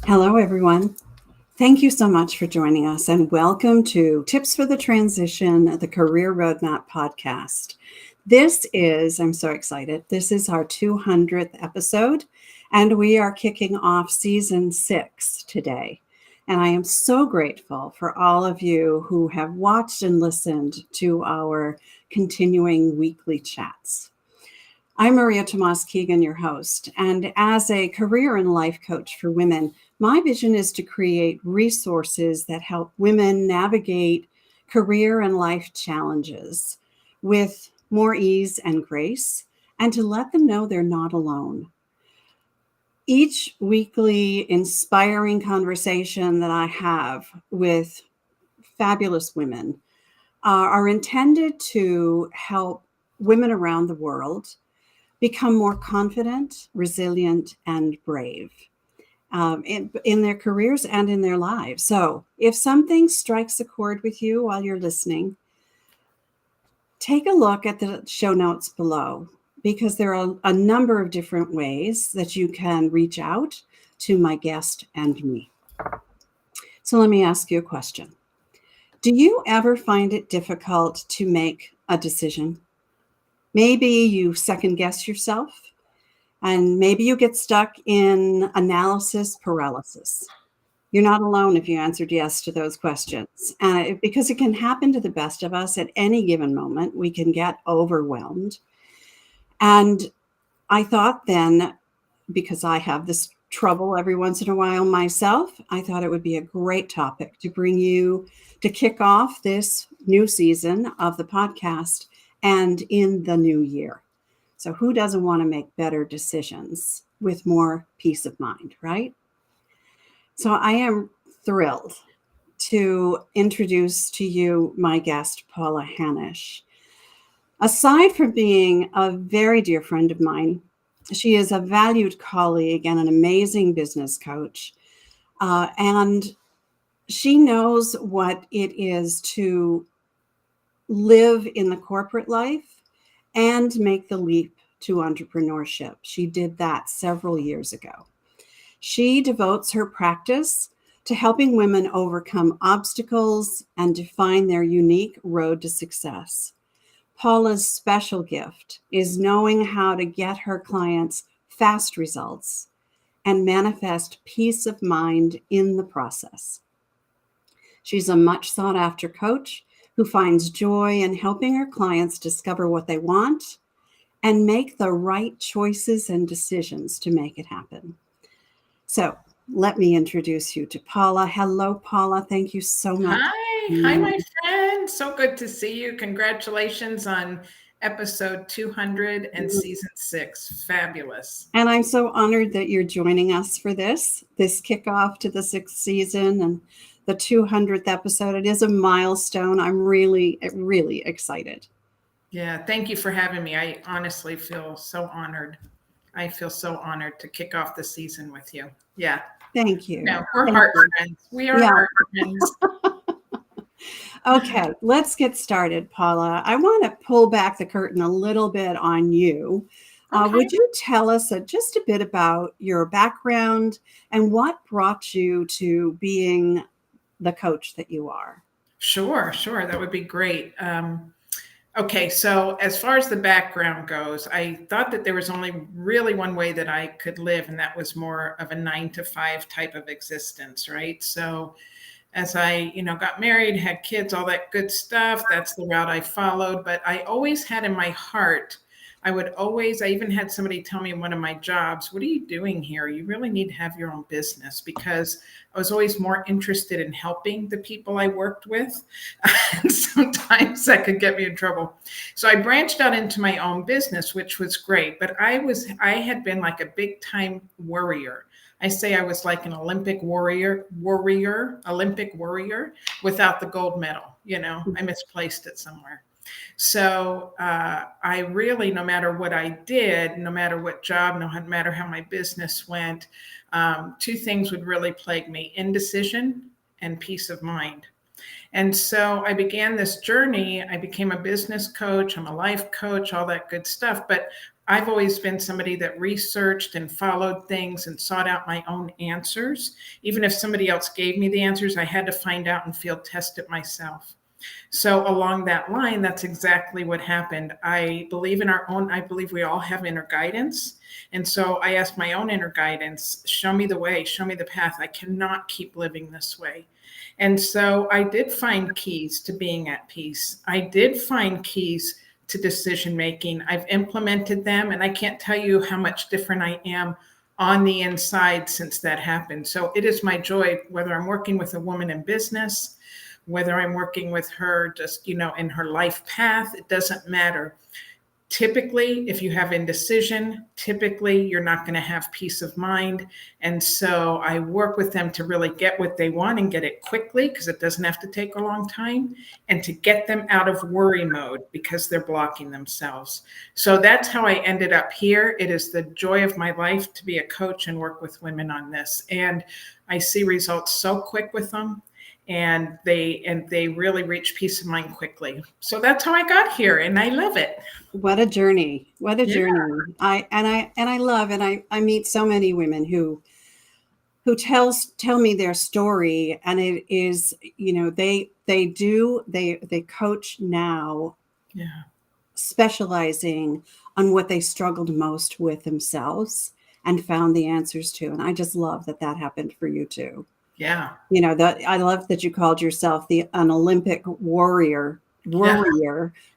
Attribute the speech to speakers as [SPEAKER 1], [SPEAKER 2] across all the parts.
[SPEAKER 1] Hello, everyone. Thank you so much for joining us and welcome to Tips for the Transition, the Career Roadmap podcast. I'm so excited. This is our 200th episode, and we are kicking off season 6 today. And I am so grateful for all of you who have watched and listened to our continuing weekly chats. I'm Maria Tomás-Keegan, your host, and as a career and life coach for women, my vision is to create resources that help women navigate career and life challenges with more ease and grace, and to let them know they're not alone. Each weekly inspiring conversation that I have with fabulous women are intended to help women around the world become more confident, resilient, and brave in their careers and in their lives. So if something strikes a chord with you while you're listening, take a look at the show notes below, because there are a number of different ways that you can reach out to my guest and me. So let me ask you a question. Do you ever find it difficult to make a decision? Maybe you second guess yourself, and maybe you get stuck in analysis paralysis. You're not alone if you answered yes to those questions, because it can happen to the best of us at any given moment. We can get overwhelmed. And I thought then, because I have this trouble every once in a while myself, I thought it would be a great topic to bring you to kick off this new season of the podcast and in the new year. So who doesn't want to make better decisions with more peace of mind, right? So I am thrilled to introduce to you my guest, Paula Hannasch. Aside from being a very dear friend of mine, she is a valued colleague and an amazing business coach. And she knows what it is to live in the corporate life and make the leap to entrepreneurship. She did that several years ago. She devotes her practice to helping women overcome obstacles and define their unique road to success. Paula's special gift is knowing how to get her clients fast results and manifest peace of mind in the process. She's a much sought after coach who finds joy in helping her clients discover what they want and make the right choices and decisions to make it happen. So let me introduce you to Paula. Hello, Paula. Thank you so much.
[SPEAKER 2] Hi, my friend. So good to see you. Congratulations on episode 200 and season 6. Fabulous.
[SPEAKER 1] And I'm so honored that you're joining us for this kickoff to the 6th season and the 200th episode. It is a milestone. I'm really, really excited.
[SPEAKER 2] Yeah, thank you for having me. I honestly feel so honored. I feel so honored to kick off the season with you. Yeah.
[SPEAKER 1] Thank you.
[SPEAKER 2] No, we're heart friends. We are heart friends.
[SPEAKER 1] Okay, let's get started, Paula. I want to pull back the curtain a little bit on you. Okay. Would you tell us just a bit about your background and what brought you to being the coach that you are?
[SPEAKER 2] Sure. That would be great. Okay, so as far as the background goes, I thought that there was only really one way that I could live, and that was more of a 9-to-5 type of existence, right? So as I, got married, had kids, all that good stuff, that's the route I followed. But I always had in my heart, I even had somebody tell me in one of my jobs, what are you doing here? You really need to have your own business, because I was always more interested in helping the people I worked with. And sometimes that could get me in trouble. So I branched out into my own business, which was great. But I had been like a big time worrier. I say I was like an Olympic warrior without the gold medal. I misplaced it somewhere. So I really, no matter what I did, no matter what job, no matter how my business went, 2 things would really plague me: indecision and peace of mind. And so I began this journey. I became a business coach. I'm a life coach, all that good stuff. But I've always been somebody that researched and followed things and sought out my own answers. Even if somebody else gave me the answers, I had to find out and field test it myself. So along that line, that's exactly what happened. I believe I believe we all have inner guidance. And so I asked my own inner guidance, show me the way, show me the path. I cannot keep living this way. And so I did find keys to being at peace. I did find keys to decision making. I've implemented them, and I can't tell you how much different I am on the inside since that happened. So it is my joy, whether I'm working with a woman in business, whether I'm working with her just, in her life path, it doesn't matter. Typically, if you have indecision, typically you're not going to have peace of mind. And so I work with them to really get what they want and get it quickly, because it doesn't have to take a long time, and to get them out of worry mode because they're blocking themselves. So that's how I ended up here. It is the joy of my life to be a coach and work with women on this. And I see results so quick with them. And they really reach peace of mind quickly. So that's how I got here, and I love it.
[SPEAKER 1] What a journey. What a
[SPEAKER 2] Yeah.
[SPEAKER 1] journey. I meet so many women who tell me their story, and it is, they coach now,
[SPEAKER 2] Yeah.
[SPEAKER 1] specializing on what they struggled most with themselves and found the answers to. And I just love that happened for you too.
[SPEAKER 2] Yeah.
[SPEAKER 1] I love that you called yourself an Olympic warrior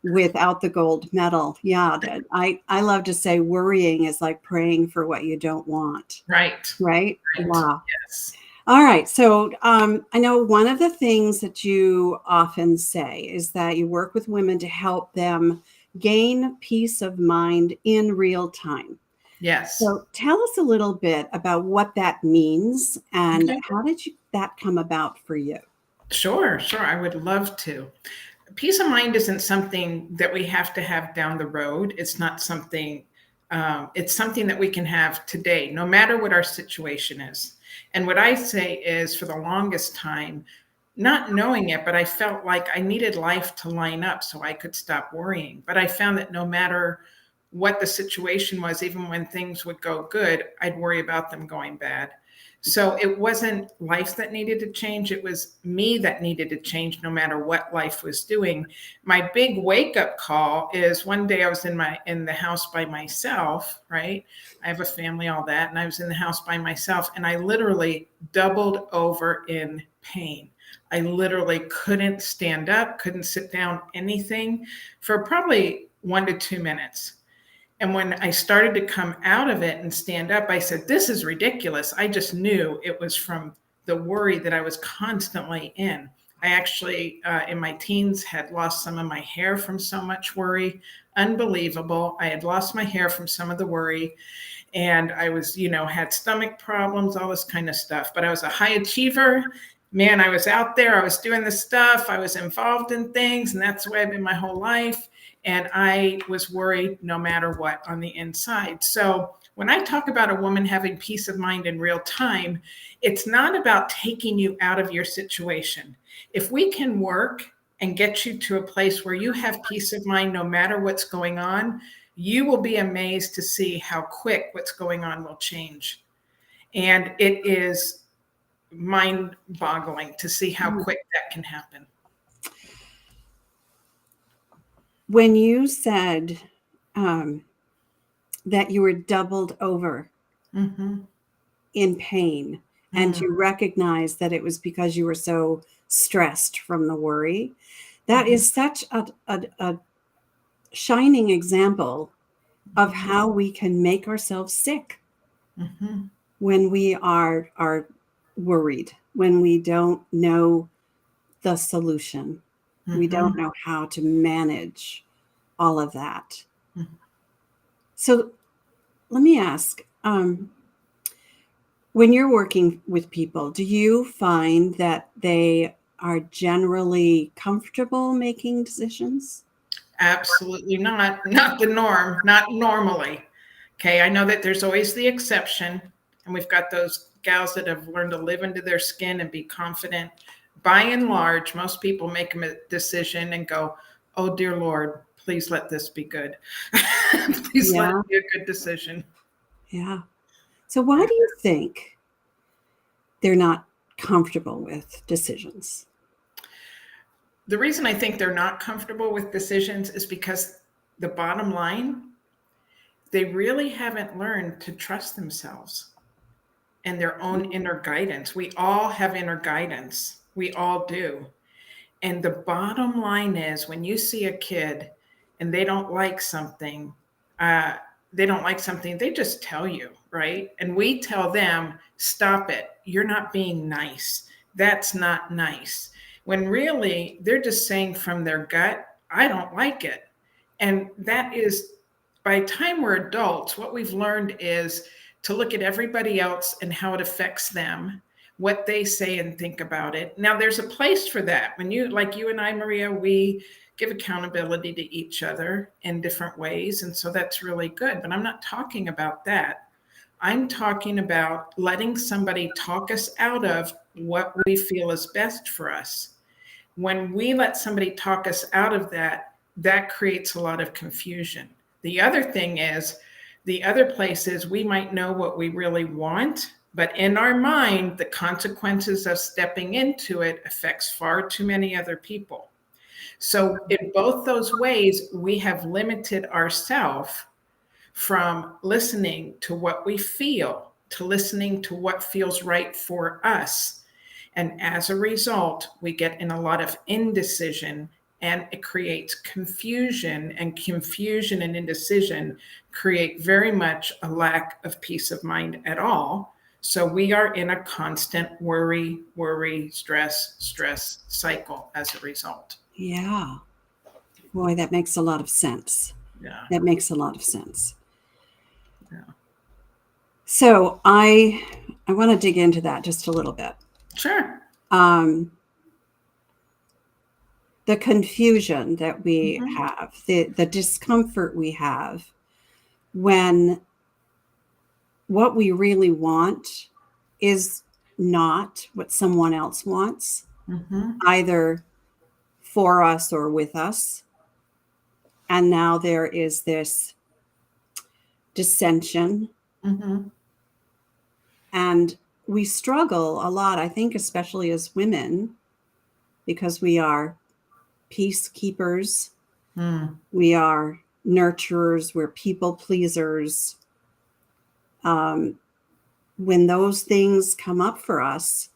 [SPEAKER 1] without the gold medal. Yeah. I love to say worrying is like praying for what you don't want.
[SPEAKER 2] Right.
[SPEAKER 1] Wow.
[SPEAKER 2] Yes.
[SPEAKER 1] All right. So I know one of the things that you often say is that you work with women to help them gain peace of mind in real time.
[SPEAKER 2] Yes.
[SPEAKER 1] So tell us a little bit about what that means, and how did that come about for you?
[SPEAKER 2] Sure. I would love to. Peace of mind isn't something that we have to have down the road. It's not something, it's something that we can have today, no matter what our situation is. And what I say is, for the longest time, not knowing it, but I felt like I needed life to line up so I could stop worrying. But I found that no matter what the situation was, even when things would go good, I'd worry about them going bad. So it wasn't life that needed to change. It was me that needed to change, no matter what life was doing. My big wake up call is one day I was in the house by myself, right? I have a family, all that. And I was in the house by myself, and I literally doubled over in pain. I literally couldn't stand up, couldn't sit down, anything for probably 1 to 2 minutes. And when I started to come out of it and stand up, I said, this is ridiculous. I just knew it was from the worry that I was constantly in. I actually, in my teens, had lost some of my hair from so much worry. Unbelievable. I had lost my hair from some of the worry. And I was, had stomach problems, all this kind of stuff. But I was a high achiever. Man, I was out there. I was doing the stuff. I was involved in things. And that's the way I've been my whole life. And I was worried no matter what on the inside. So when I talk about a woman having peace of mind in real time, it's not about taking you out of your situation. If we can work and get you to a place where you have peace of mind no matter what's going on, you will be amazed to see how quick what's going on will change. And it is mind-boggling to see how quick that can happen.
[SPEAKER 1] When you said that you were doubled over in pain, and you recognized that it was because you were so stressed from the worry, that is such a shining example of how we can make ourselves sick when we are worried, when we don't know the solution. We don't know how to manage all of that. So let me ask, when you're working with people, do you find that they are generally comfortable making decisions?
[SPEAKER 2] Absolutely not. Not the norm, not normally. Okay, I know that there's always the exception, and we've got those gals that have learned to live into their skin and be confident. By and large, most people make a decision and go, oh, dear Lord, please let this be good. Please let it be a good decision.
[SPEAKER 1] Yeah. So why do you think they're not comfortable with decisions?
[SPEAKER 2] The reason I think they're not comfortable with decisions is because the bottom line, they really haven't learned to trust themselves and their own inner guidance. We all have inner guidance. We all do. And the bottom line is, when you see a kid and they don't like something, they just tell you, right? And we tell them, stop it. You're not being nice. That's not nice. When really they're just saying from their gut, I don't like it. And that is, by the time we're adults, what we've learned is to look at everybody else and how it affects them, what they say and think about it. Now, there's a place for that. When you, like you and I, Maria, we give accountability to each other in different ways. And so that's really good. But I'm not talking about that. I'm talking about letting somebody talk us out of what we feel is best for us. When we let somebody talk us out of that, that creates a lot of confusion. The other thing is, the other place is we might know what we really want, but in our mind, the consequences of stepping into it affects far too many other people. So in both those ways, we have limited ourselves from listening to what we feel, to listening to what feels right for us. And as a result, we get in a lot of indecision, and it creates confusion, and confusion and indecision create very much a lack of peace of mind at all. So we are in a constant worry, stress cycle as a result.
[SPEAKER 1] Yeah. Boy, that makes a lot of sense.
[SPEAKER 2] Yeah.
[SPEAKER 1] That makes a lot of sense.
[SPEAKER 2] Yeah.
[SPEAKER 1] So I want to dig into that just a little bit.
[SPEAKER 2] Sure.
[SPEAKER 1] The confusion that we have, the discomfort we have when what we really want is not what someone else wants, either for us or with us. And now there is this dissension. And we struggle a lot, I think, especially as women, because we are peacekeepers. We are nurturers. We're people pleasers. When those things come up for us,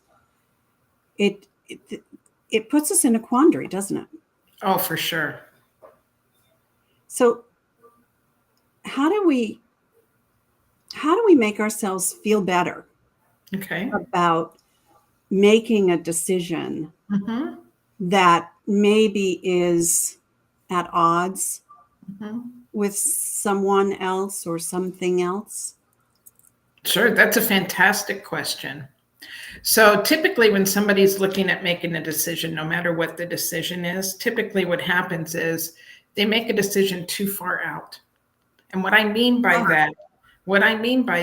[SPEAKER 1] it puts us in a quandary, doesn't it?
[SPEAKER 2] Oh, for sure.
[SPEAKER 1] So how do we make ourselves feel better about making a decision that maybe is at odds with someone else or something else?
[SPEAKER 2] Sure, that's a fantastic question. So typically when somebody's looking at making a decision, no matter what the decision is, typically what happens is they make a decision too far out. And what I mean by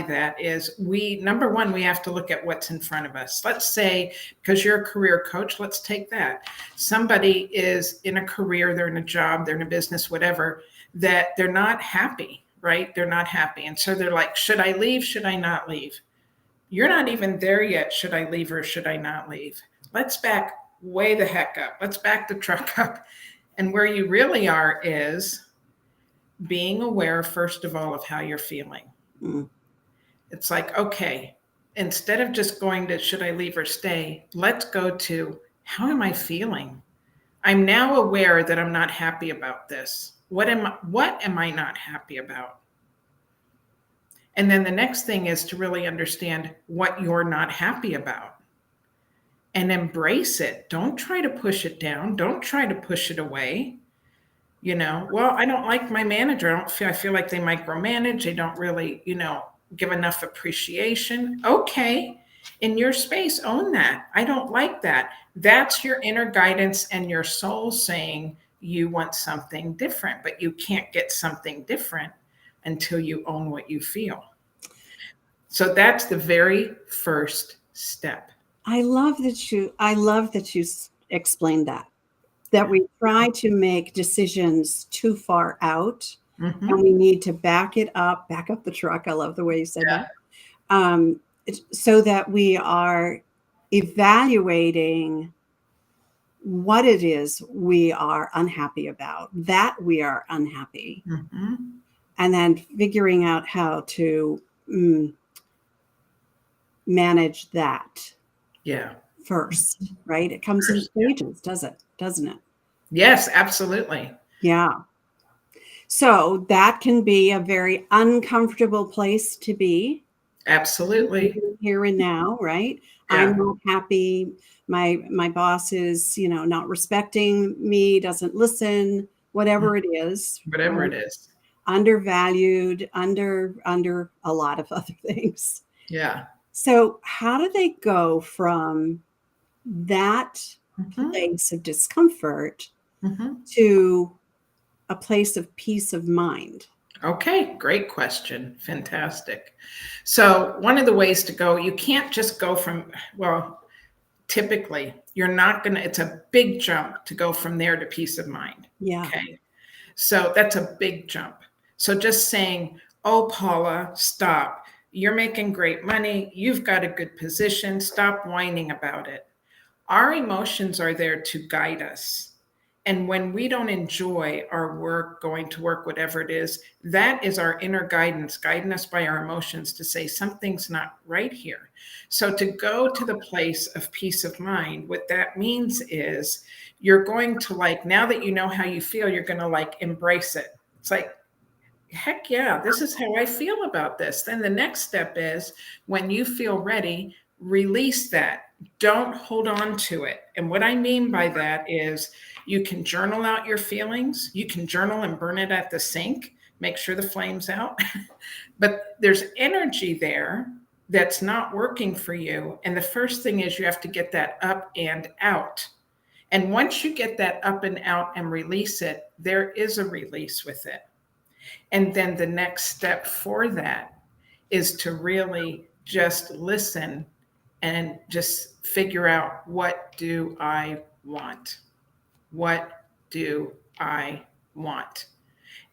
[SPEAKER 2] that is number one, we have to look at what's in front of us. Let's say, because you're a career coach, let's take that. Somebody is in a career, they're in a job, they're in a business, whatever, that they're not happy, right? They're not happy. And so they're like, should I leave? Should I not leave? You're not even there yet. Should I leave or should I not leave? Let's back way the heck up. Let's back the truck up. And where you really are is being aware, first of all, of how you're feeling. It's like, okay, instead of just going to should I leave or stay, let's go to how am I feeling? I'm now aware that I'm not happy about this. What am I not happy about? And then the next thing is to really understand what you're not happy about and embrace it. Don't try to push it down. Don't try to push it away. Well, I don't like my manager. I feel like they micromanage. They don't really, give enough appreciation. Okay. In your space, own that. I don't like that. That's your inner guidance and your soul saying you want something different, but you can't get something different until you own what you feel. So that's the very first step.
[SPEAKER 1] I love that you explained that. that we try to make decisions too far out,
[SPEAKER 2] Mm-hmm.
[SPEAKER 1] and we need to back up the truck. I love the way you said that. So that we are evaluating what it is we are unhappy about, that we are unhappy,
[SPEAKER 2] Mm-hmm.
[SPEAKER 1] and then figuring out how to manage that.
[SPEAKER 2] Yeah.
[SPEAKER 1] First, right? It comes in stages, doesn't it?
[SPEAKER 2] Yes, absolutely.
[SPEAKER 1] Yeah. So that can be a very uncomfortable place to be.
[SPEAKER 2] Absolutely.
[SPEAKER 1] Here and now, right?
[SPEAKER 2] Yeah.
[SPEAKER 1] I'm not happy. My boss is, not respecting me, doesn't listen, whatever it is.
[SPEAKER 2] Whatever it is.
[SPEAKER 1] Undervalued, under a lot of other things.
[SPEAKER 2] Yeah.
[SPEAKER 1] So how do they go from that place of discomfort to a place of peace of mind?
[SPEAKER 2] Okay, great question. Fantastic. So one of the ways to go, you can't just go from, well, typically you're not going to, it's a big jump to go from there to peace of mind.
[SPEAKER 1] Yeah.
[SPEAKER 2] Okay. So that's a big jump. So just saying, oh, Paula, stop. You're making great money. You've got a good position. Stop whining about it. Our emotions are there to guide us. And when we don't enjoy our work, going to work, whatever it is, that is our inner guidance, guiding us by our emotions to say something's not right here. So to go to the place of peace of mind, what that means is you're going to now that you know how you feel, you're going to embrace it. It's like, heck yeah, this is how I feel about this. Then the next step is when you feel ready, release that. Don't hold on to it. And what I mean by that is you can journal out your feelings. You can journal and burn it at the sink. Make sure the flame's out. But there's energy there that's not working for you. And the first thing is you have to get that up and out. And once you get that up and out and release it, there is a release with it. And then the next step for that is to really just listen and just figure out, what do I want? What do I want?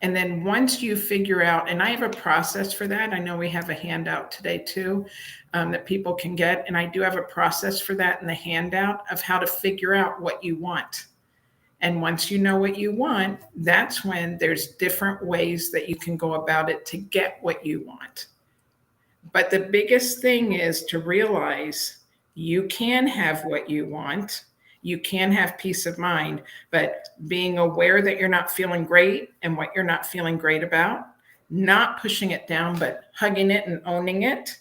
[SPEAKER 2] And then once you figure out, and I have a process for that. I know we have a handout today too, that people can get. And I do have a process for that in the handout of how to figure out what you want. And once you know what you want, that's when there's different ways that you can go about it to get what you want. But the biggest thing is to realize you can have what you want. You can have peace of mind, but being aware that you're not feeling great and what you're not feeling great about, not pushing it down, but hugging it and owning it.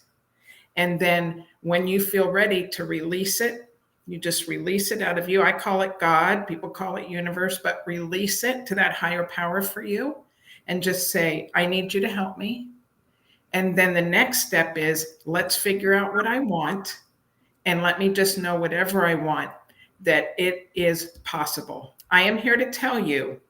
[SPEAKER 2] And then when you feel ready to release it, you just release it out of you. I call it God, people call it universe, but release it to that higher power for you and just say, I need you to help me. And then the next step is, let's figure out what I want. And let me just know whatever I want, that it is possible. I am here to tell you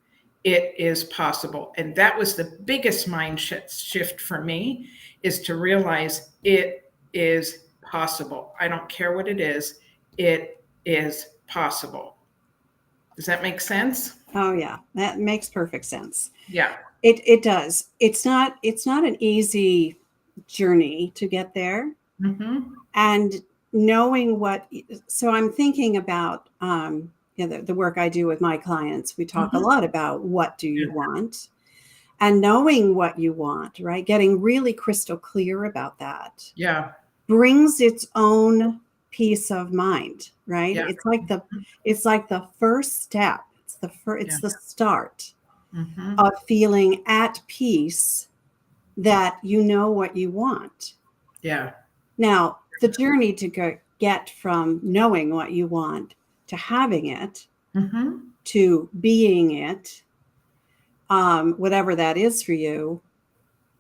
[SPEAKER 2] it is possible. And that was the biggest mind shift for me, is to realize it is possible. I don't care what it is possible. Does that make sense?
[SPEAKER 1] Oh yeah, that makes perfect sense.
[SPEAKER 2] Yeah.
[SPEAKER 1] It does. It's not an easy journey to get there.
[SPEAKER 2] Mm-hmm.
[SPEAKER 1] And knowing so I'm thinking about the work I do with my clients. We talk a lot about what do you want, and knowing what you want, right? Getting really crystal clear about that.
[SPEAKER 2] Yeah.
[SPEAKER 1] Brings its own peace of mind, right?
[SPEAKER 2] Yeah.
[SPEAKER 1] It's like the first step. It's the start of feeling at peace that you know what you want.
[SPEAKER 2] Yeah.
[SPEAKER 1] Now, the journey to get from knowing what you want to having it, to being it, whatever that is for you,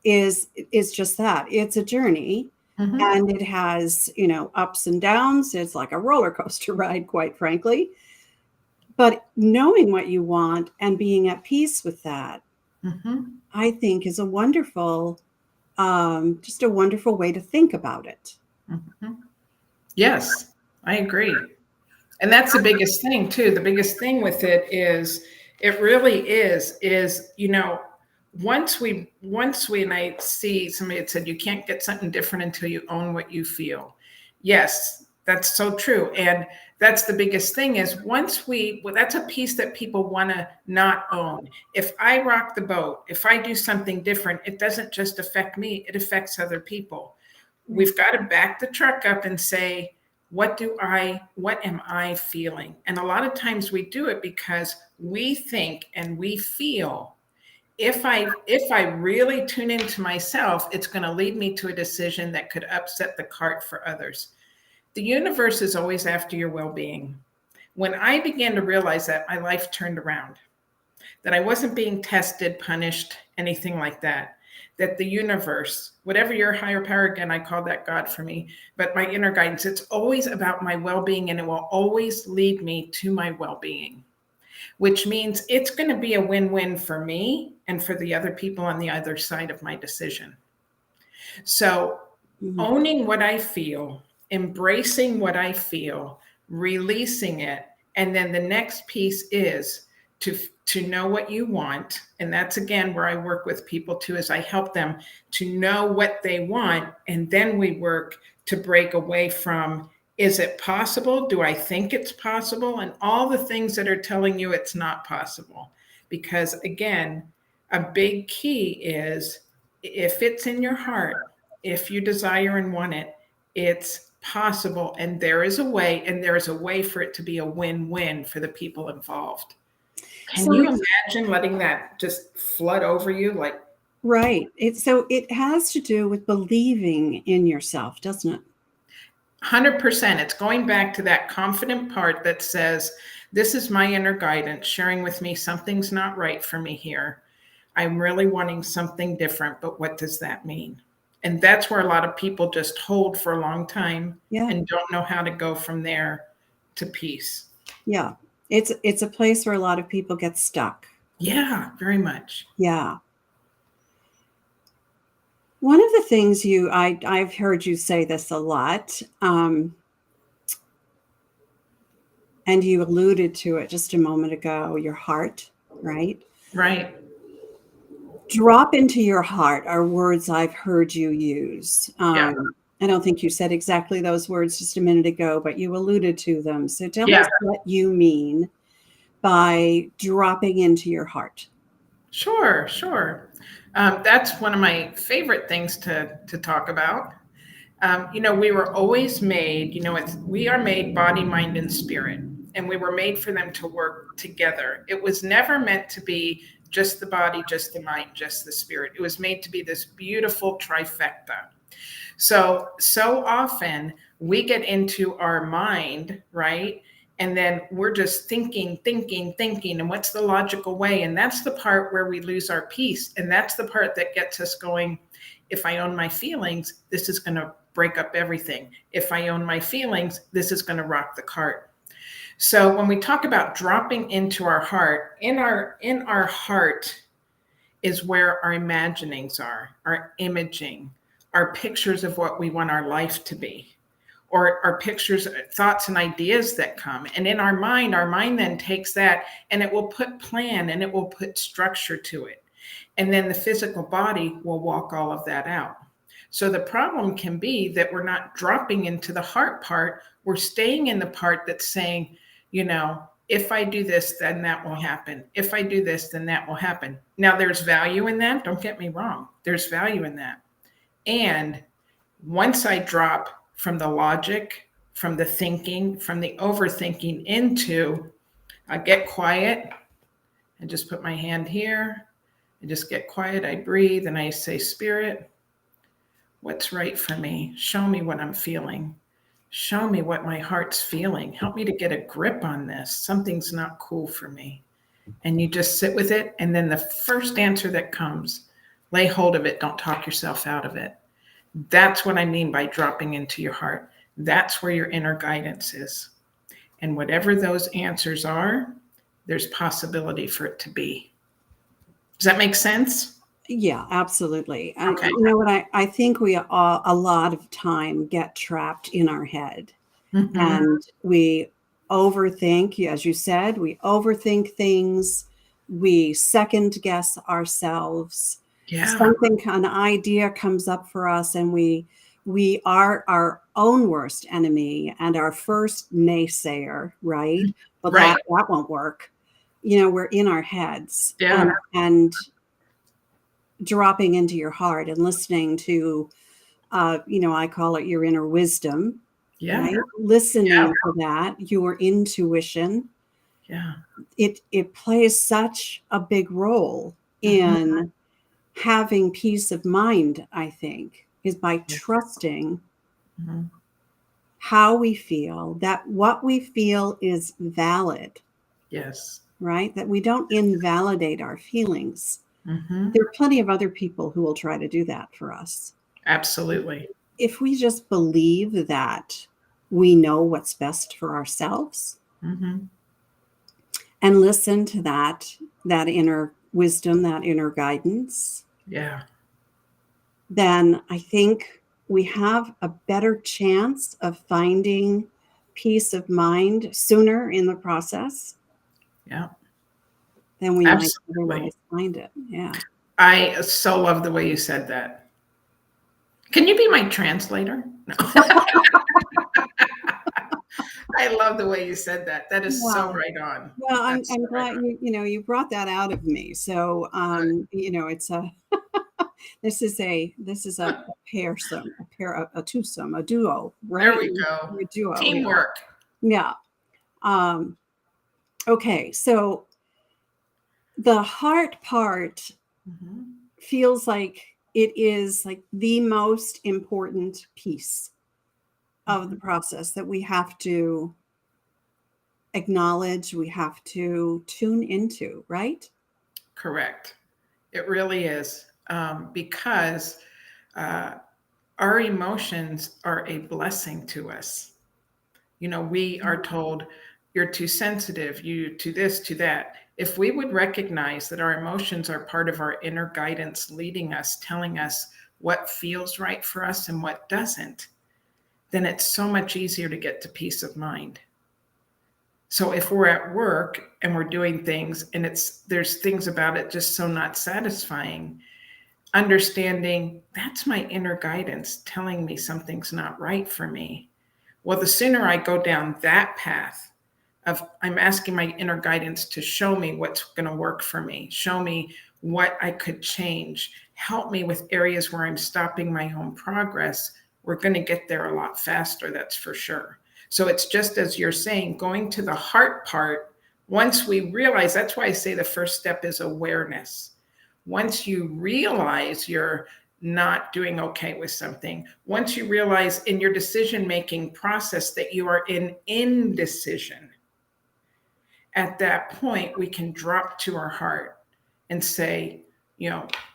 [SPEAKER 1] is just that. It's a journey. And it has, ups and downs. It's like a roller coaster ride, quite frankly. But knowing what you want and being at peace with that, I think is a wonderful, just a wonderful way to think about it.
[SPEAKER 2] Yes, I agree. And that's the biggest thing too. The biggest thing with it is, it really is, once we, and I see somebody had said, you can't get something different until you own what you feel. Yes, that's so true. And that's the biggest thing is that's a piece that people want to not own. If I rock the boat, if I do something different, it doesn't just affect me, it affects other people. We've got to back the truck up and say, what am I feeling? And a lot of times we do it because we think and we feel, if I really tune into myself, it's going to lead me to a decision that could upset the cart for others. The universe is always after your well-being. When I began to realize that, my life turned around, that I wasn't being tested, punished, anything like that, that the universe, whatever your higher power, again, I call that God for me, but my inner guidance, it's always about my well-being, and it will always lead me to my well-being, which means it's going to be a win-win for me and for the other people on the other side of my decision. So owning what I feel, embracing what I feel, releasing it. And then the next piece is to know what you want. And that's, again, where I work with people too, is I help them to know what they want. And then we work to break away from, is it possible? Do I think it's possible? And all the things that are telling you it's not possible. Because again, a big key is, if it's in your heart, if you desire and want it, it's possible. And there is a way, and there is a way for it to be a win-win for the people involved. Can you imagine letting that just flood over you? Like,
[SPEAKER 1] right. So it has to do with believing in yourself, doesn't it?
[SPEAKER 2] 100%. It's going back to that confident part that says, this is my inner guidance sharing with me, something's not right for me here. I'm really wanting something different, but what does that mean? And that's where a lot of people just hold for a long time and don't know how to go from there to peace.
[SPEAKER 1] Yeah. It's a place where a lot of people get stuck.
[SPEAKER 2] Yeah, very much.
[SPEAKER 1] Yeah. One of the things I've heard you say this a lot, and you alluded to it just a moment ago, your heart, right?
[SPEAKER 2] Right.
[SPEAKER 1] Drop into your heart are words I've heard you use. I don't think you said exactly those words just a minute ago, but you alluded to them. So tell us what you mean by dropping into your heart.
[SPEAKER 2] Sure. That's one of my favorite things to talk about. We were always made, we are made body, mind, and spirit, and we were made for them to work together. It was never meant to be just the body, just the mind, just the spirit. It was made to be this beautiful trifecta. So often we get into our mind, right? And then we're just thinking, and what's the logical way? And that's the part where we lose our peace. And that's the part that gets us going, if I own my feelings, this is going to break up everything. If I own my feelings, this is going to rock the cart. So when we talk about dropping into our heart, in our heart is where our imaginings are, our imaging, our pictures of what we want our life to be, or our pictures, thoughts, and ideas that come. And in our mind then takes that and it will put plan and it will put structure to it. And then the physical body will walk all of that out. So the problem can be that we're not dropping into the heart part. We're staying in the part that's saying, if I do this, then that will happen. If I do this, then that will happen. Now, there's value in that. Don't get me wrong. There's value in that. And once I drop from the logic, from the thinking, from the overthinking into, I get quiet. I just put my hand here. I just get quiet. I breathe and I say, Spirit, what's right for me? Show me what I'm feeling. Show me what my heart's feeling. Help me to get a grip on this. Something's not cool for me. And you just sit with it. And then the first answer that comes, lay hold of it. Don't talk yourself out of it. That's what I mean by dropping into your heart. That's where your inner guidance is. And whatever those answers are, there's possibility for it to be. Does that make sense?
[SPEAKER 1] Yeah, absolutely.
[SPEAKER 2] Okay.
[SPEAKER 1] You know what? I think we all, a lot of time, get trapped in our head, and we overthink, as you said, we overthink things. We second guess ourselves.
[SPEAKER 2] Yeah.
[SPEAKER 1] An idea comes up for us, and we are our own worst enemy and our first naysayer, right? Well,
[SPEAKER 2] Right.
[SPEAKER 1] that won't work. You know, we're in our heads,
[SPEAKER 2] Yeah.
[SPEAKER 1] and dropping into your heart and listening to, I call it your inner wisdom,
[SPEAKER 2] Yeah.
[SPEAKER 1] right? Listening to that, your intuition.
[SPEAKER 2] Yeah.
[SPEAKER 1] It plays such a big role
[SPEAKER 2] Mhm.
[SPEAKER 1] in having peace of mind, I think, is by
[SPEAKER 2] Yeah.
[SPEAKER 1] trusting
[SPEAKER 2] Mhm.
[SPEAKER 1] how we feel, that what we feel is valid,
[SPEAKER 2] Yes.
[SPEAKER 1] right? That we don't invalidate our feelings.
[SPEAKER 2] Mhm.
[SPEAKER 1] There are plenty of other people who will try to do that for us.
[SPEAKER 2] Absolutely.
[SPEAKER 1] If we just believe that we know what's best for ourselves
[SPEAKER 2] Mhm.
[SPEAKER 1] and listen to that inner wisdom, that inner guidance,
[SPEAKER 2] Yeah.
[SPEAKER 1] then I think we have a better chance of finding peace of mind sooner in the process
[SPEAKER 2] Yeah.
[SPEAKER 1] than we might
[SPEAKER 2] Absolutely.
[SPEAKER 1] otherwise find it. Yeah.
[SPEAKER 2] I so love the way you said that. Can you be my translator? No. I love the way you said that. That is so
[SPEAKER 1] Wow.
[SPEAKER 2] right on.
[SPEAKER 1] Well,
[SPEAKER 2] That's
[SPEAKER 1] I'm
[SPEAKER 2] so right
[SPEAKER 1] glad
[SPEAKER 2] on.
[SPEAKER 1] you brought that out of me. So
[SPEAKER 2] Good.
[SPEAKER 1] it's a this is a pairsome, a twosome, a duo,
[SPEAKER 2] There
[SPEAKER 1] right?
[SPEAKER 2] we go.
[SPEAKER 1] We're a duo here.
[SPEAKER 2] Teamwork.
[SPEAKER 1] Yeah. Um, okay. So the heart part
[SPEAKER 2] Mhm.
[SPEAKER 1] feels like it is like the most important piece of the
[SPEAKER 2] Mhm.
[SPEAKER 1] process that we have to acknowledge, we have to tune into, right?
[SPEAKER 2] Correct. It really is. Because uh, our emotions are a blessing to us. We are told you're too sensitive, you to this, to that. If we would recognize that our emotions are part of our inner guidance, leading us, telling us what feels right for us and what doesn't, then it's so much easier to get to peace of mind. So if we're at work and we're doing things and there's things about it just so not satisfying, understanding that's my inner guidance telling me something's not right for me. Well, the sooner I go down that path of I'm asking my inner guidance to show me what's going to work for me, show me what I could change, help me with areas where I'm stopping my own progress, we're going to get there a lot faster, that's for sure. So it's just as you're saying, going to the heart part, once we realize, that's why I say the first step is awareness. Once you realize you're not doing okay with something, once you realize in your decision making process that you are in indecision, at that point we can drop to our heart and say,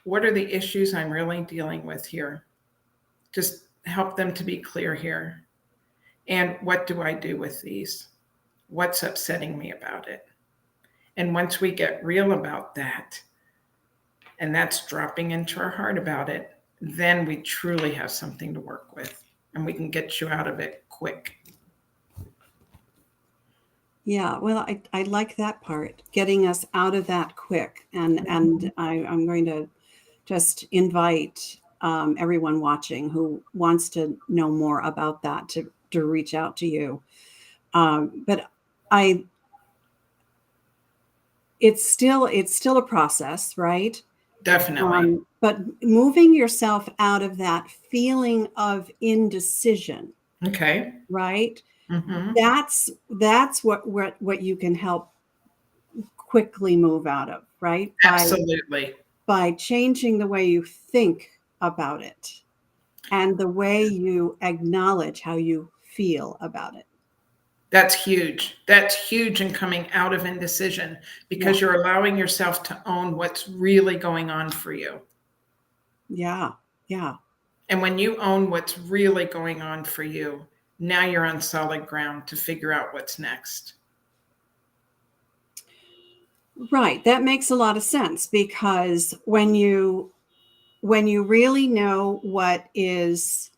[SPEAKER 2] what are the issues I'm really dealing with here? Just help them to be clear here. And what do I do with these? What's upsetting me about it? And once we get real about that, and that's dropping into our heart about it, then we truly have something to work with and we can get you out of it quick.
[SPEAKER 1] Yeah, well, I like that part, getting us out of that quick. And I'm going to just invite everyone watching who wants to know more about that to reach out to you. But I it's still a process, right?
[SPEAKER 2] Definitely.
[SPEAKER 1] But moving yourself out of that feeling of indecision,
[SPEAKER 2] Okay.
[SPEAKER 1] right?
[SPEAKER 2] Mm-hmm.
[SPEAKER 1] That's what you can help quickly move out of, right?
[SPEAKER 2] Absolutely.
[SPEAKER 1] By changing the way you think about it and the way you acknowledge how you feel about it.
[SPEAKER 2] That's huge. That's huge in coming out of indecision
[SPEAKER 1] Yeah.
[SPEAKER 2] because you're allowing yourself to own what's really going on for you.
[SPEAKER 1] Yeah. Yeah.
[SPEAKER 2] And when you own what's really going on for you, now you're on solid ground to figure out what's next.
[SPEAKER 1] Right. That makes a lot of sense because when you really know what is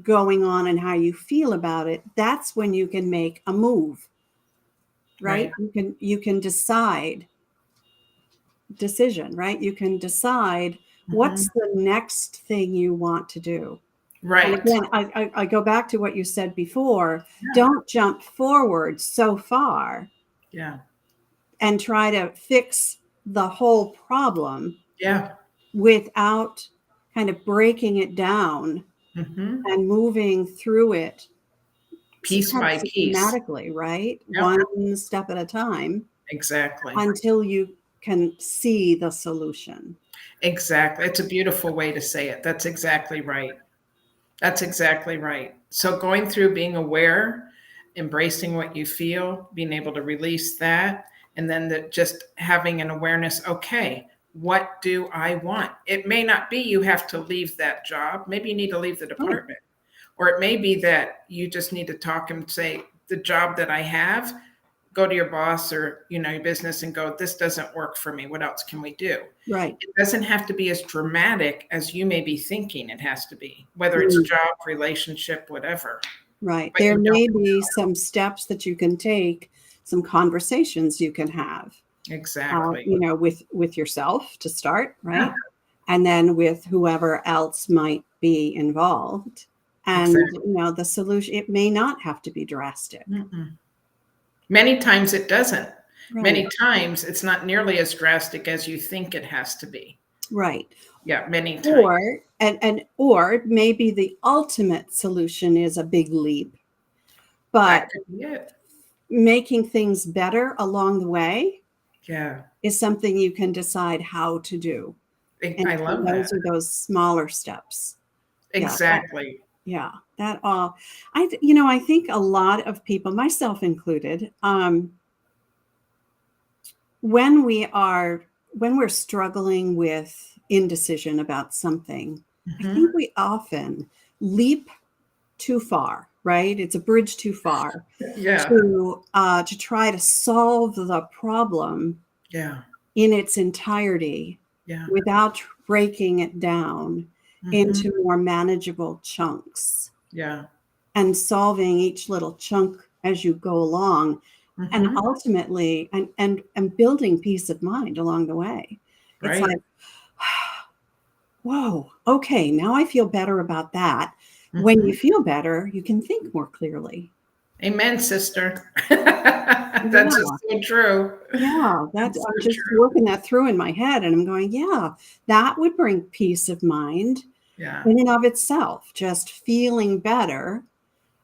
[SPEAKER 1] going on and how you feel about it, that's when you can make a move. right? You can decide decision, right? You can decide what's the next thing you want to do.
[SPEAKER 2] Right.
[SPEAKER 1] And again, I go back to what you said before.
[SPEAKER 2] Yeah.
[SPEAKER 1] Don't jump forward so far.
[SPEAKER 2] Yeah.
[SPEAKER 1] And try to fix the whole problem.
[SPEAKER 2] Yeah.
[SPEAKER 1] Without kind of breaking it down and moving through it
[SPEAKER 2] piece
[SPEAKER 1] kind of
[SPEAKER 2] by piece,
[SPEAKER 1] systematically, right?
[SPEAKER 2] Yep.
[SPEAKER 1] One step at a time.
[SPEAKER 2] Exactly.
[SPEAKER 1] Until you can see the solution.
[SPEAKER 2] Exactly. It's a beautiful way to say it. That's exactly right. That's exactly right. So going through being aware, embracing what you feel, being able to release that, and then just having an awareness, okay, what do I want? It may not be you have to leave that job. Maybe you need to leave the department. Or it may be that you just need to talk and say, the job that I have, go to your boss or, your business and go, this doesn't work for me. What else can we do?
[SPEAKER 1] Right.
[SPEAKER 2] It doesn't have to be as dramatic as you may be thinking it has to be, whether it's job, relationship, whatever.
[SPEAKER 1] Right. There may be some steps that you can take, some conversations you can have.
[SPEAKER 2] Exactly.
[SPEAKER 1] With yourself to start, right? Yeah. And then with whoever else might be involved. And, the solution, it may not have to be drastic.
[SPEAKER 2] Many times it doesn't.
[SPEAKER 1] Right.
[SPEAKER 2] Many times it's not nearly as drastic as you think it has to be.
[SPEAKER 1] Right.
[SPEAKER 2] Yeah, many times.
[SPEAKER 1] Or maybe the ultimate solution is a big leap. But making things better along the way is something you can decide how to do.
[SPEAKER 2] I love that.
[SPEAKER 1] Those are those smaller steps.
[SPEAKER 2] Exactly.
[SPEAKER 1] Yeah, that all. I think a lot of people, myself included, when we're struggling with indecision about something, I think we often leap too far, right? It's a bridge too far to try to solve the problem in its entirety without breaking it down into more manageable chunks.
[SPEAKER 2] Yeah.
[SPEAKER 1] And solving each little chunk as you go along. And ultimately, and building peace of mind along the way. Right. It's like, whoa, okay, now I feel better about that. When you feel better, you can think more clearly.
[SPEAKER 2] Amen, sister. That's so true.
[SPEAKER 1] Yeah, I'm just working that through in my head, and I'm going, yeah, that would bring peace of mind in and of itself. Just feeling better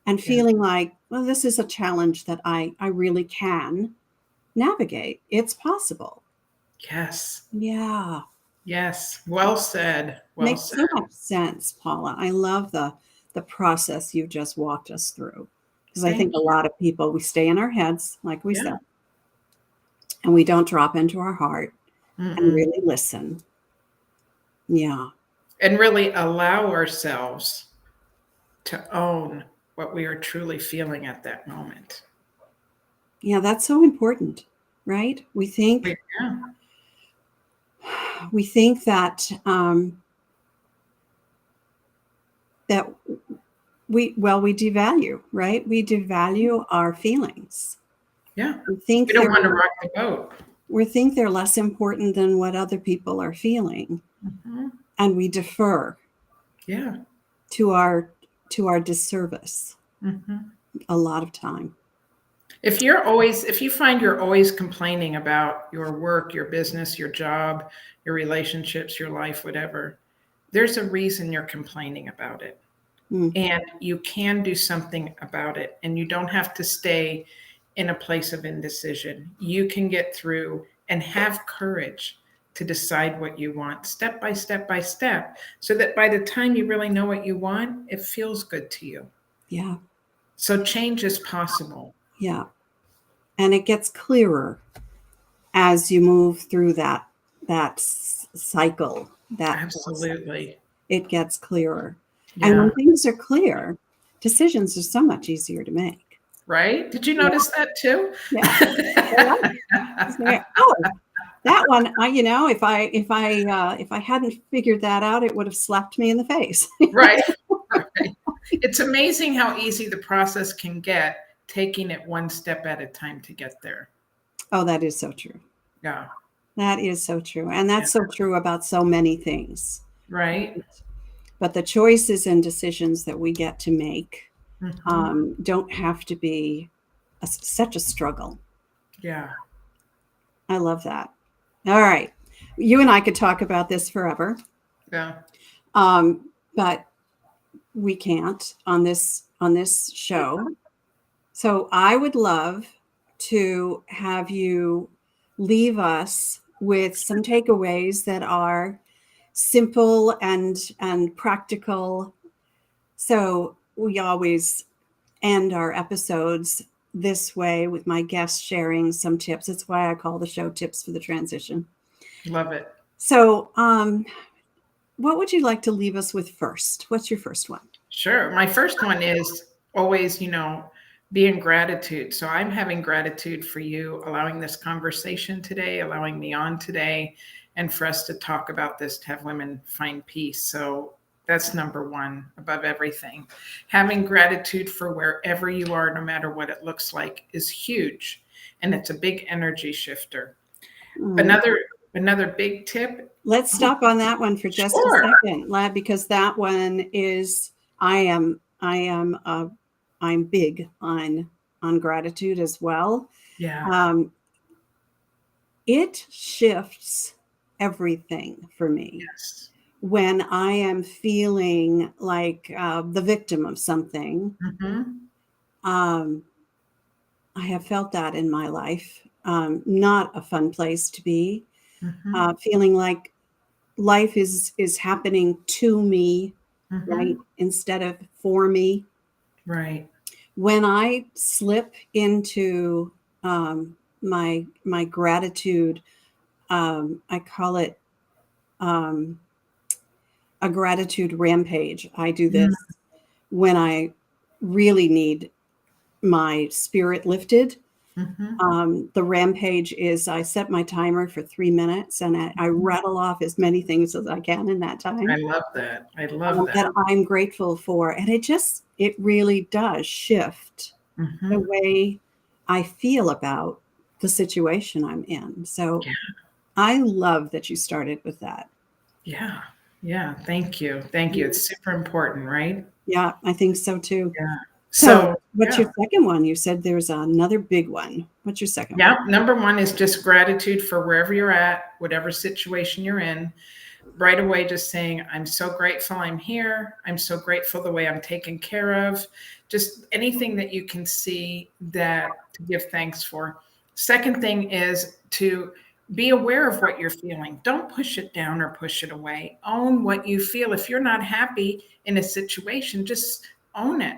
[SPEAKER 1] and feeling like, well, this is a challenge that I really can navigate. It's possible.
[SPEAKER 2] Yes.
[SPEAKER 1] Yeah.
[SPEAKER 2] Yes. Well said.
[SPEAKER 1] Makes so much sense, Paula. I love the process you just walked us through. Because I think a lot of people, we stay in our heads, like we said, and we don't drop into our heart and really listen. Yeah.
[SPEAKER 2] And really allow ourselves to own what we are truly feeling at that moment.
[SPEAKER 1] Yeah, that's so important, right? We think that that we devalue, right? We devalue our feelings.
[SPEAKER 2] Yeah.
[SPEAKER 1] We
[SPEAKER 2] don't want to rock the boat.
[SPEAKER 1] We think they're less important than what other people are feeling. And we defer to our disservice a lot of time.
[SPEAKER 2] If you find you're always complaining about your work, your business, your job, your relationships, your life, whatever, there's a reason you're complaining about it. And you can do something about it. And you don't have to stay in a place of indecision. You can get through and have courage to decide what you want step by step by step, so that by the time you really know what you want, it feels good to you.
[SPEAKER 1] Yeah.
[SPEAKER 2] So change is possible.
[SPEAKER 1] Yeah. And it gets clearer as you move through that cycle.
[SPEAKER 2] Absolutely.
[SPEAKER 1] It gets clearer. Yeah. And when things are clear, decisions are so much easier to make.
[SPEAKER 2] Right? Did you notice that too?
[SPEAKER 1] Yeah. Oh, that one, if I hadn't figured that out, it would have slapped me in the face.
[SPEAKER 2] Right. It's amazing how easy the process can get taking it one step at a time to get there.
[SPEAKER 1] Oh, that is so true.
[SPEAKER 2] Yeah.
[SPEAKER 1] That is so true. And that's so true about so many things.
[SPEAKER 2] Right.
[SPEAKER 1] But the choices and decisions that we get to make
[SPEAKER 2] Mm-hmm.
[SPEAKER 1] don't have to be such a struggle.
[SPEAKER 2] Yeah.
[SPEAKER 1] I love that. All right. You and I could talk about this forever.
[SPEAKER 2] Yeah.
[SPEAKER 1] But we can't on this show. So I would love to have you leave us with some takeaways that are simple and practical. So we always end our episodes this way with my guests sharing some tips. That's why I call the show Tips for the Transition.
[SPEAKER 2] Love it.
[SPEAKER 1] So what would you like to leave us with first? What's your first one?
[SPEAKER 2] Sure. My first one is always, be in gratitude. So I'm having gratitude for you allowing this conversation today, allowing me on today, and for us to talk about this, to have women find peace. So that's number one above everything. Having gratitude for wherever you are, no matter what it looks like, is huge. And it's a big energy shifter. Another big tip.
[SPEAKER 1] Let's stop on that one for just
[SPEAKER 2] Sure.
[SPEAKER 1] a second, because that one is I'm big on gratitude as well.
[SPEAKER 2] Yeah.
[SPEAKER 1] It shifts everything for me
[SPEAKER 2] Yes.
[SPEAKER 1] when I am feeling like the victim of something.
[SPEAKER 2] Mm-hmm.
[SPEAKER 1] I have felt that in my life. Not a fun place to be.
[SPEAKER 2] Mm-hmm.
[SPEAKER 1] Feeling like life is happening to me,
[SPEAKER 2] Mm-hmm.
[SPEAKER 1] right, instead of for me.
[SPEAKER 2] Right.
[SPEAKER 1] When I slip into my gratitude, I call it a gratitude rampage. I do this when I really need my spirit lifted.
[SPEAKER 2] Mm-hmm.
[SPEAKER 1] The rampage is I set my timer for 3 minutes and I rattle off as many things as I can in that time.
[SPEAKER 2] I love that. I love that.
[SPEAKER 1] That I'm grateful for. And it really does shift the
[SPEAKER 2] Mm-hmm.
[SPEAKER 1] way I feel about the situation I'm in. So
[SPEAKER 2] Yeah.
[SPEAKER 1] I love that you started with that.
[SPEAKER 2] Yeah. Yeah. Thank you. Thank you. It's super important, right?
[SPEAKER 1] Yeah, I think so too.
[SPEAKER 2] Yeah.
[SPEAKER 1] So
[SPEAKER 2] So,
[SPEAKER 1] what's
[SPEAKER 2] yeah.
[SPEAKER 1] your second one? You said there's another big one. What's your second one?
[SPEAKER 2] Yeah. Number one is just gratitude for wherever you're at, whatever situation you're in. Right away, just saying, I'm so grateful I'm here. I'm so grateful the way I'm taken care of. Just anything that you can see that to give thanks for. Second thing is to be aware of what you're feeling. Don't push it down or push it away. Own what you feel. If you're not happy in a situation, just own it.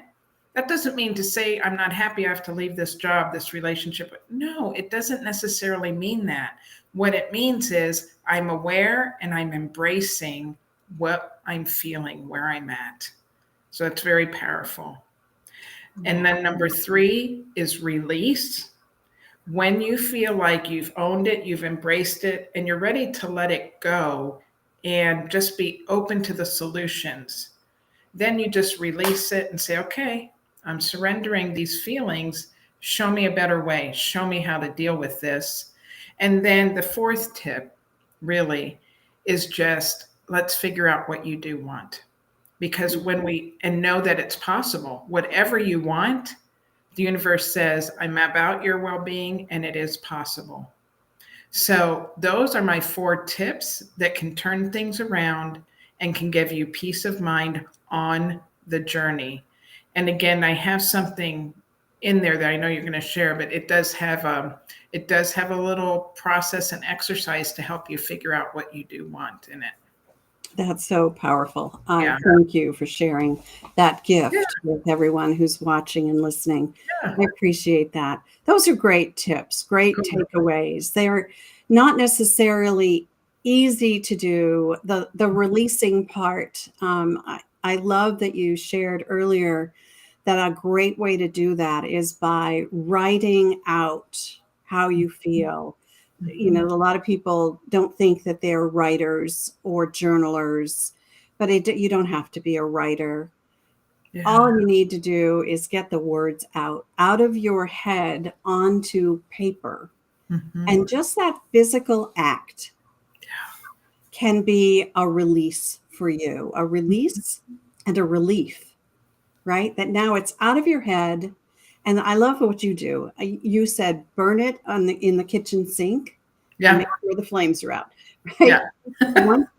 [SPEAKER 2] That doesn't mean to say, I'm not happy, I have to leave this job, this relationship. No, it doesn't necessarily mean that. What it means is I'm aware and I'm embracing what I'm feeling, where I'm at. So it's very powerful. And then number three is release. When you feel like you've owned it, you've embraced it, and you're ready to let it go and just be open to the solutions, then you just release it and say, okay, I'm surrendering these feelings. Show me a better way. Show me how to deal with this. And then the fourth tip really is just let's figure out what you do want. Because and know that it's possible, whatever you want, the universe says, I'm about your well being and it is possible. So those are my 4 tips that can turn things around and can give you peace of mind on the journey. And again, I have something in there that I know you're going to share, but it does have a little process and exercise to help you figure out what you do want in it.
[SPEAKER 1] That's so powerful.
[SPEAKER 2] Yeah.
[SPEAKER 1] Thank you for sharing that gift
[SPEAKER 2] Yeah.
[SPEAKER 1] with everyone who's watching and listening.
[SPEAKER 2] Yeah.
[SPEAKER 1] I appreciate that. Those are great tips, great takeaways. They are not necessarily easy to do. The releasing part, I love that you shared earlier that a great way to do that is by writing out how you feel. You know, a lot of people don't think that they're writers or journalers, but you don't have to be a writer.
[SPEAKER 2] Yeah.
[SPEAKER 1] All you need to do is get the words out of your head onto paper.
[SPEAKER 2] Mm-hmm.
[SPEAKER 1] And just that physical act can be a release for you, a release and a relief, right? That now it's out of your head. And I love what you do. You said burn it in the kitchen sink and make sure the flames are out, right?
[SPEAKER 2] Yeah.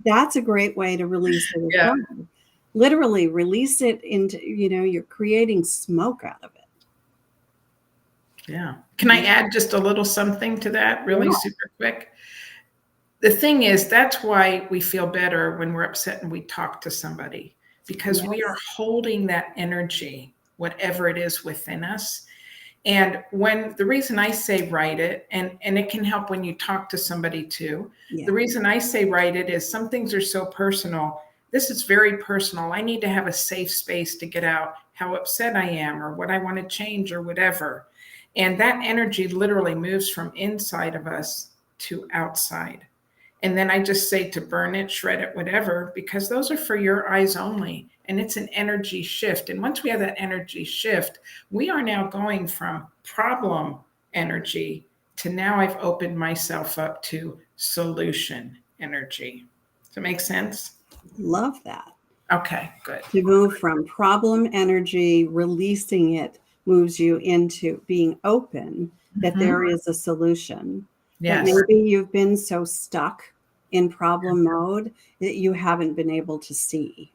[SPEAKER 1] That's a great way to release it as
[SPEAKER 2] Yeah.
[SPEAKER 1] well. Literally release it into, you're creating smoke out of it.
[SPEAKER 2] Yeah. Can I add just a little something to that really super quick? The thing is, that's why we feel better when we're upset and we talk to somebody, because we are holding that energy, whatever it is within us. And the reason I say write it, and it can help when you talk to somebody too.
[SPEAKER 1] Yeah.
[SPEAKER 2] The reason I say write it is some things are so personal. This is very personal. I need to have a safe space to get out how upset I am or what I want to change or whatever. And that energy literally moves from inside of us to outside. And then I just say to burn it, shred it, whatever, because those are for your eyes only. And it's an energy shift. And once we have that energy shift, we are now going from problem energy to now I've opened myself up to solution energy. Does that make sense?
[SPEAKER 1] Love that.
[SPEAKER 2] Okay, good.
[SPEAKER 1] To move from problem energy, releasing it moves you into being open that there is a solution.
[SPEAKER 2] Yes.
[SPEAKER 1] That maybe you've been so stuck in problem mode that you haven't been able to see.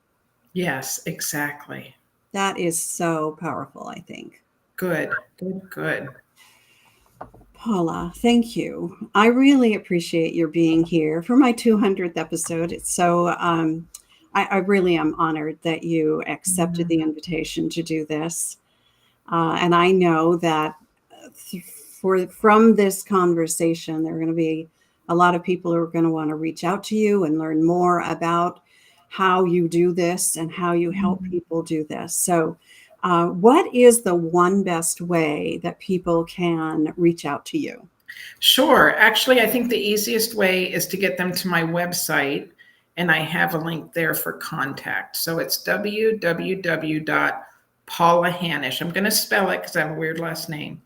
[SPEAKER 2] Yes, exactly.
[SPEAKER 1] That is so powerful, I think.
[SPEAKER 2] Good, good, good.
[SPEAKER 1] Paula, thank you. I really appreciate your being here for my 200th episode. It's so, I really am honored that you accepted the invitation to do this. And I know that from this conversation, there are going to be a lot of people who are going to want to reach out to you and learn more about how you do this and how you help people do this. So what is the one best way that people can reach out to you?
[SPEAKER 2] Sure. Actually, I think the easiest way is to get them to my website, and I have a link there for contact. So it's www.Paula Hannasch. I'm going to spell it because I have a weird last name.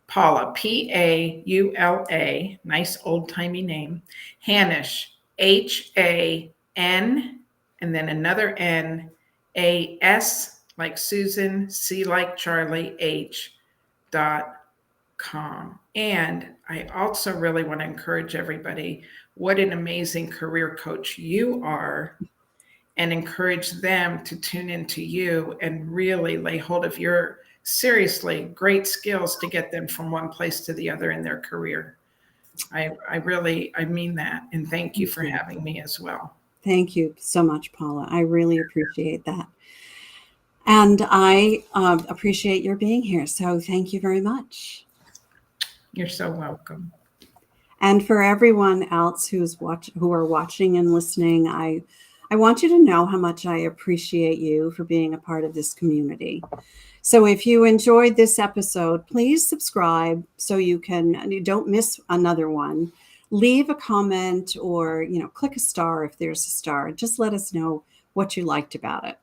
[SPEAKER 2] Paula, Paula, nice old-timey name. Hannasch, HAN, and then another N, AS like Susan, C like Charlie, H.com. And I also really want to encourage everybody, what an amazing career coach you are, and encourage them to tune into you and really lay hold of your seriously great skills to get them from one place to the other in their career. I mean that. And thank you for having me as well.
[SPEAKER 1] Thank you so much, Paula. I really appreciate that. And I appreciate your being here. So thank you very much.
[SPEAKER 2] You're so welcome.
[SPEAKER 1] And for everyone else who are watching and listening, I want you to know how much I appreciate you for being a part of this community. So if you enjoyed this episode, please subscribe so you don't miss another one. Leave a comment or, click a star if there's a star. Just let us know what you liked about it.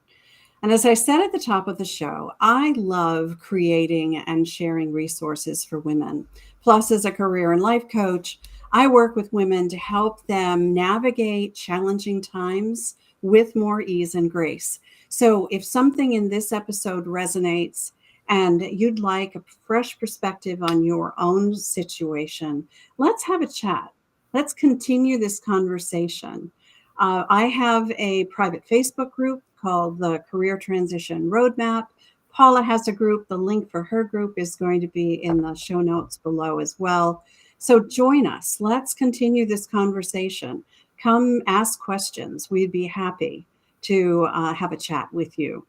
[SPEAKER 1] And as I said at the top of the show, I love creating and sharing resources for women. Plus, as a career and life coach, I work with women to help them navigate challenging times with more ease and grace. So if something in this episode resonates and you'd like a fresh perspective on your own situation, let's have a chat. Let's continue this conversation. I have a private Facebook group called the Career Transition Roadmap. Paula has a group. The link for her group is going to be in the show notes below as well. So join us. Let's continue this conversation. Come ask questions. We'd be happy to have a chat with you.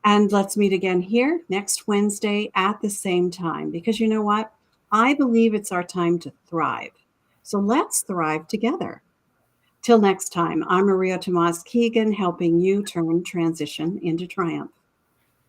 [SPEAKER 1] And let's meet again here next Wednesday at the same time, because you know what? I believe it's our time to thrive. So let's thrive together. Till next time, I'm Maria Tomás-Keegan, helping you turn transition into triumph.